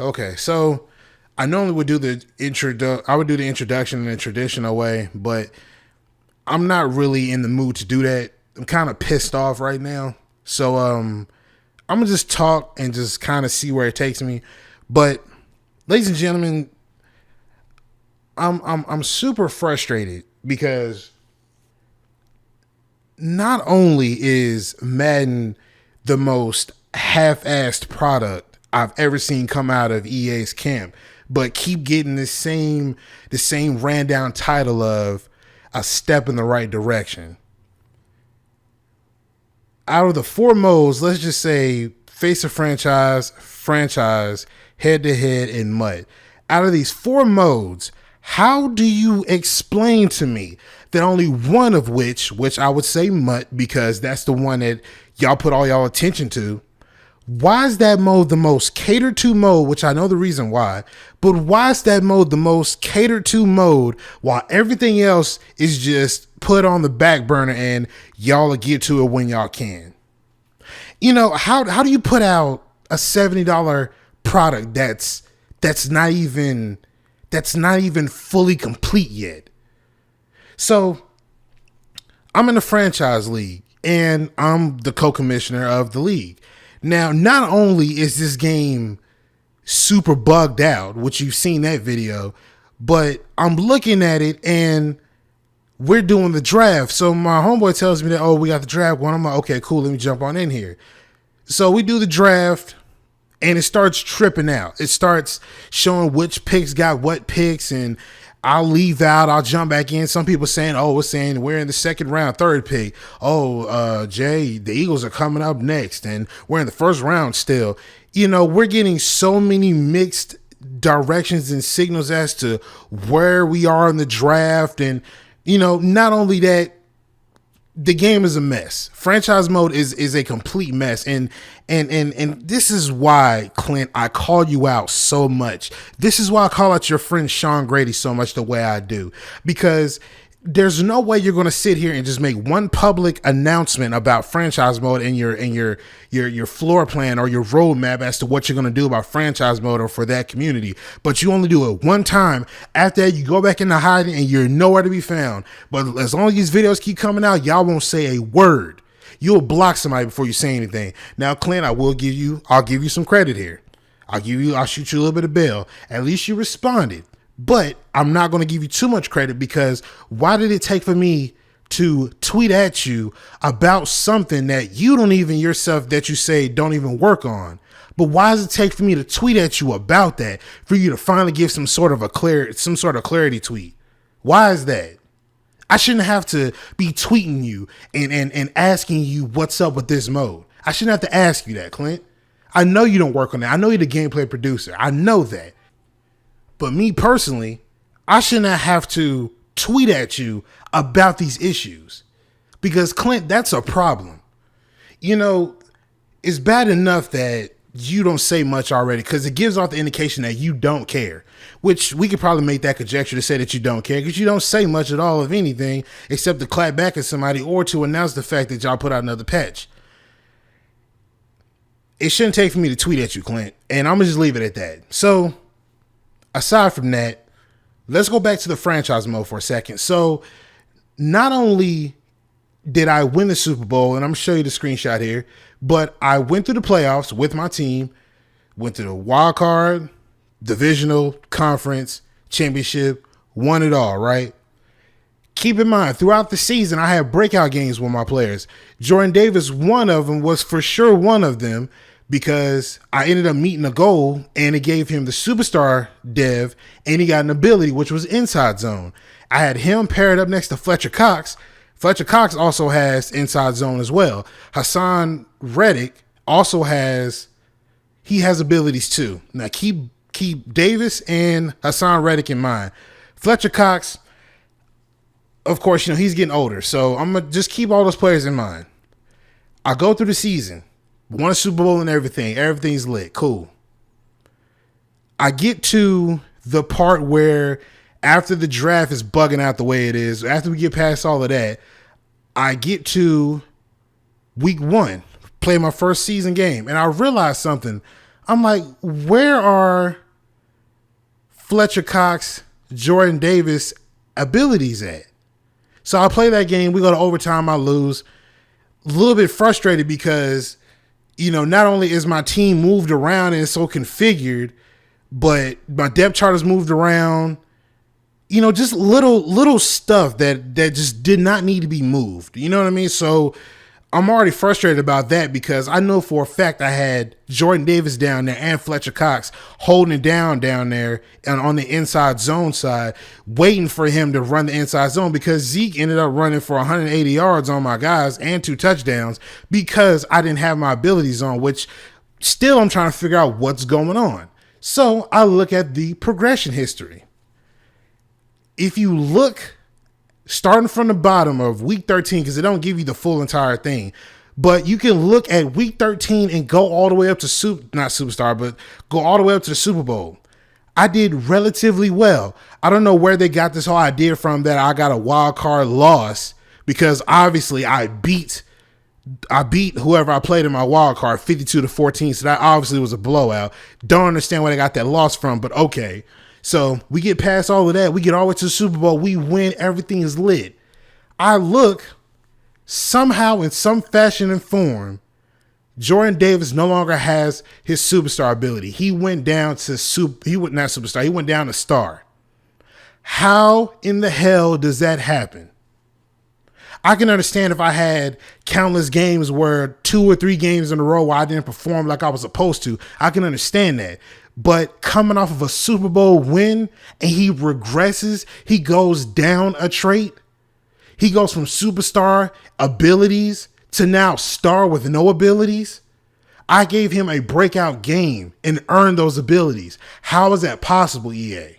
Okay, so I normally would do the I would do the introduction in a traditional way, but I'm not really in the mood to do that. I'm kind of pissed off right now. So I'm gonna just talk and just kind of see where it takes me. But ladies and gentlemen, I'm super frustrated because not only is Madden the most half-assed product I've ever seen come out of EA's camp, but keep getting the same ran down title of a step in the right direction. Out of the four modes, let's just say face a franchise, head to head, and mud. Out of these four modes, how do you explain to me that only one of which I would say MUT because that's the one that y'all put all y'all attention to, why is that mode the most catered to mode, which I know the reason why, but why is that mode the most catered to mode while everything else is just put on the back burner and y'all will get to it when y'all can? You know, how do you put out a $70 product that's not even fully complete yet? So I'm in the franchise league and I'm the co-commissioner of the league. Now, not only is this game super bugged out, which you've seen that video, but I'm looking at it and we're doing the draft. So my homeboy tells me that, oh, we got the draft going. I'm like, okay, cool. Let me jump on in here. So we do the draft and it starts tripping out. It starts showing which picks got what picks, and I'll leave out, I'll jump back in. Some people saying, oh, it's saying we're in the second round, third pick. Oh, Jay, the Eagles are coming up next, and we're in the first round still. You know, we're getting so many mixed directions and signals as to where we are in the draft. And, you know, not only that, the game is a mess. Franchise mode is a complete mess. And this is why, Clint, I call you out so much. This is why I call out your friend Sean Grady so much the way I do. Because there's no way you're going to sit here and just make one public announcement about franchise mode in your floor plan or your roadmap as to what you're going to do about franchise mode or for that community. But you only do it one time. After that, you go back into hiding and you're nowhere to be found. But as long as these videos keep coming out, y'all won't say a word. You'll block somebody before you say anything. Now, Clint, I'll give you some credit here. I'll shoot you a little bit of bail. At least you responded. But I'm not going to give you too much credit because why did it take for me to tweet at you about something that you don't even yourself that you say don't even work on? But why does it take for me to tweet at you about that for you to finally give some sort of clarity tweet? Why is that? I shouldn't have to be tweeting you and asking you what's up with this mode. I shouldn't have to ask you that, Clint. I know you don't work on that. I know you're the gameplay producer. I know that. But me personally, I should not have to tweet at you about these issues because, Clint, that's a problem. You know, it's bad enough that you don't say much already because it gives off the indication that you don't care, which we could probably make that conjecture to say that you don't care because you don't say much at all of anything except to clap back at somebody or to announce the fact that y'all put out another patch. It shouldn't take for me to tweet at you, Clint, and I'm going to just leave it at that. So, aside from that, let's go back to the franchise mode for a second. So not only did I win the Super Bowl, and I'm going to show you the screenshot here, but I went through the playoffs with my team, went to the wild card, divisional, conference, championship, won it all, right? Keep in mind, throughout the season, I had breakout games with my players. Jordan Davis, one of them, was for sure one of them, because I ended up meeting a goal and it gave him the superstar dev and he got an ability, which was inside zone. I had him paired up next to Fletcher Cox. Fletcher Cox also has inside zone as well. Hassan Reddick also has abilities too. Now keep Davis and Hassan Reddick in mind. Fletcher Cox, of course, you know, he's getting older. So I'm going to just keep all those players in mind. I go through the season. Won a Super Bowl and everything. Everything's lit. Cool. I get to the part where after the draft is bugging out the way it is, after we get past all of that, I get to week 1, play my first season game, and I realized something. I'm like, where are Fletcher Cox, Jordan Davis abilities at? So I play that game. We go to overtime. I lose. A little bit frustrated because, not only is my team moved around and so configured, but my depth chart has moved around. Just little stuff that just did not need to be moved. You know what I mean? So I'm already frustrated about that because I know for a fact I had Jordan Davis down there and Fletcher Cox holding it down there and on the inside zone side, waiting for him to run the inside zone because Zeke ended up running for 180 yards on my guys and 2 touchdowns because I didn't have my abilities on, which still I'm trying to figure out what's going on. So I look at the progression history. If you look starting from the bottom of week 13, because it don't give you the full entire thing, but you can look at week 13 and go all the way up to go all the way up to the Super Bowl. I did relatively well. I don't know where they got this whole idea from that I got a wild card loss, because obviously I beat whoever I played in my wild card 52-14. So that obviously was a blowout. Don't understand where they got that loss from, but okay. So we get past all of that. We get all the way to the Super Bowl. We win. Everything is lit. I look, somehow in some fashion and form, Jordan Davis no longer has his superstar ability. He went down to he went down to star. How in the hell does that happen? I can understand if I had countless games where 2 or 3 games in a row where I didn't perform like I was supposed to. I can understand that. But coming off of a Super Bowl win and he regresses, he goes down a trait. He goes from superstar abilities to now star with no abilities. I gave him a breakout game and earned those abilities. How is that possible, EA?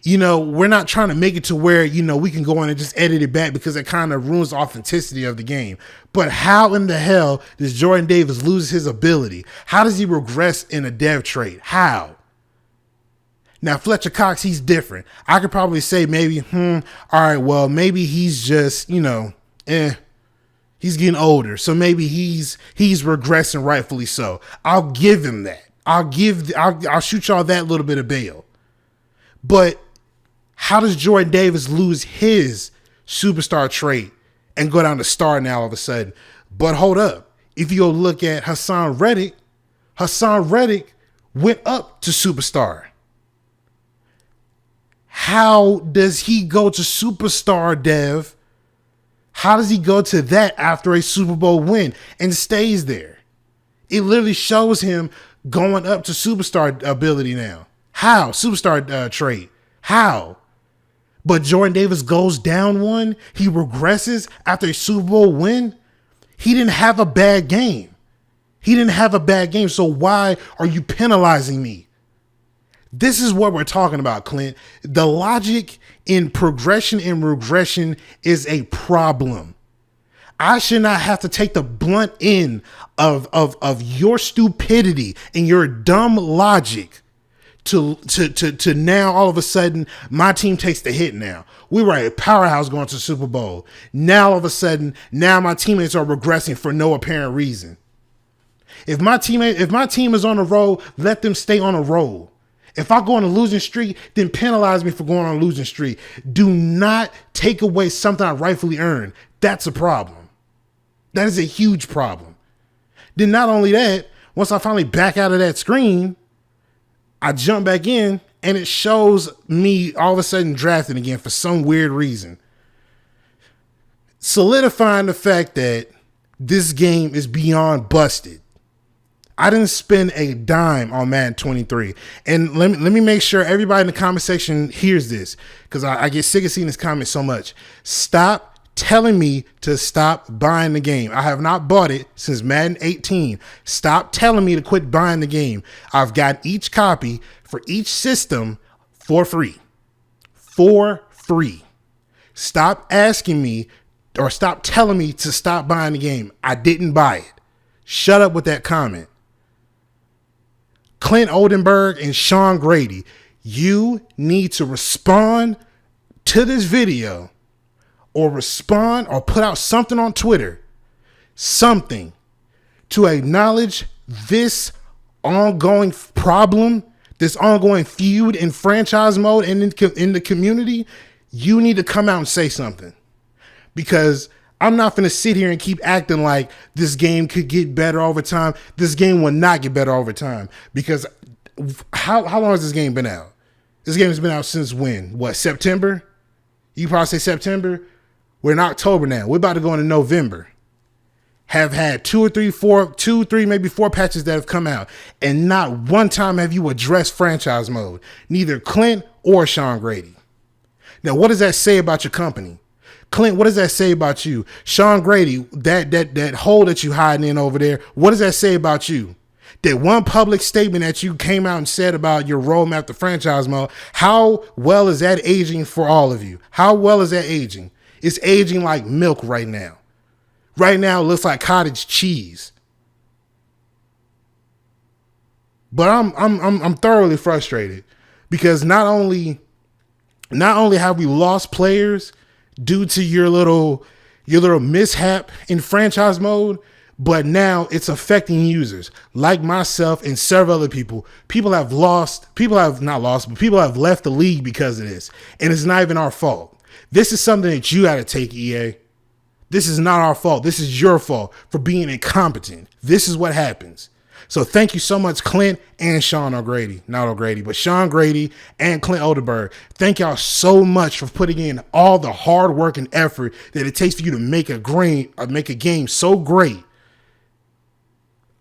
We're not trying to make it to where, we can go in and just edit it back because it kind of ruins the authenticity of the game. But how in the hell does Jordan Davis lose his ability? How does he regress in a dev trait? How? Now, Fletcher Cox, he's different. I could probably say maybe, all right, well, maybe he's just, he's getting older. So maybe he's regressing rightfully so. I'll give him that. I'll shoot y'all that little bit of bail. But how does Jordan Davis lose his superstar trait and go down to star now all of a sudden? But hold up. If you go look at Hassan Reddick went up to superstar. How does he go to superstar, Dev? How does he go to that after a Super Bowl win and stays there? It literally shows him going up to superstar ability now. How? Superstar trait. How? But Jordan Davis goes down one. He regresses after a Super Bowl win. He didn't have a bad game. So why are you penalizing me? This is what we're talking about, Clint. The logic in progression and regression is a problem. I should not have to take the blunt end of your stupidity and your dumb logic to now all of a sudden my team takes the hit now. We were a powerhouse going to the Super Bowl. Now all of a sudden, now my teammates are regressing for no apparent reason. If my team is on a roll, let them stay on a roll. If I go on a losing streak, then penalize me for going on a losing streak. Do not take away something I rightfully earned. That's a problem. That is a huge problem. Then not only that, once I finally back out of that screen, I jump back in and it shows me all of a sudden drafting again for some weird reason. Solidifying the fact that this game is beyond busted. I didn't spend a dime on Madden 23. And let me make sure everybody in the comment section hears this, because I get sick of seeing this comment so much. Stop telling me to stop buying the game. I have not bought it since Madden 18. Stop telling me to quit buying the game. I've got each copy for each system for free. For free. Stop asking me or stop telling me to stop buying the game. I didn't buy it. Shut up with that comment. Clint Oldenburg and Sean Grady, you need to respond to this video or respond or put out something on Twitter, something to acknowledge this ongoing problem, this ongoing feud in franchise mode and in the community, you need to come out and say something. Because I'm not going to sit here and keep acting like this game could get better over time. This game will not get better over time. Because how long has this game been out? This game has been out since when? What, September? You probably say September. We're in October now. We're about to go into November. Have had two, three, maybe four patches that have come out. And not one time have you addressed franchise mode. Neither Clint or Sean Grady. Now, what does that say about your company? Clint, what does that say about you? Sean Grady, that hole that you hiding in over there, what does that say about you? That one public statement that you came out and said about your roadmap to franchise mode, how well is that aging for all of you? How well is that aging? It's aging like milk right now. Right now, it looks like cottage cheese. But I'm thoroughly frustrated because not only have we lost players due to your little mishap in franchise mode, but now it's affecting users like myself and several other people. People have left the league because of this. And it's not even our fault. This is something that you got to take, EA. This is not our fault. This is your fault for being incompetent. This is what happens. So thank you so much, Clint and Sean O'Grady. Not O'Grady, but Sean Grady and Clint Oderberg. Thank y'all so much for putting in all the hard work and effort that it takes for you to make a game so great.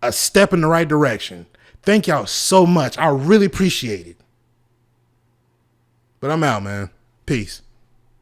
A step in the right direction. Thank y'all so much. I really appreciate it. But I'm out, man. Peace.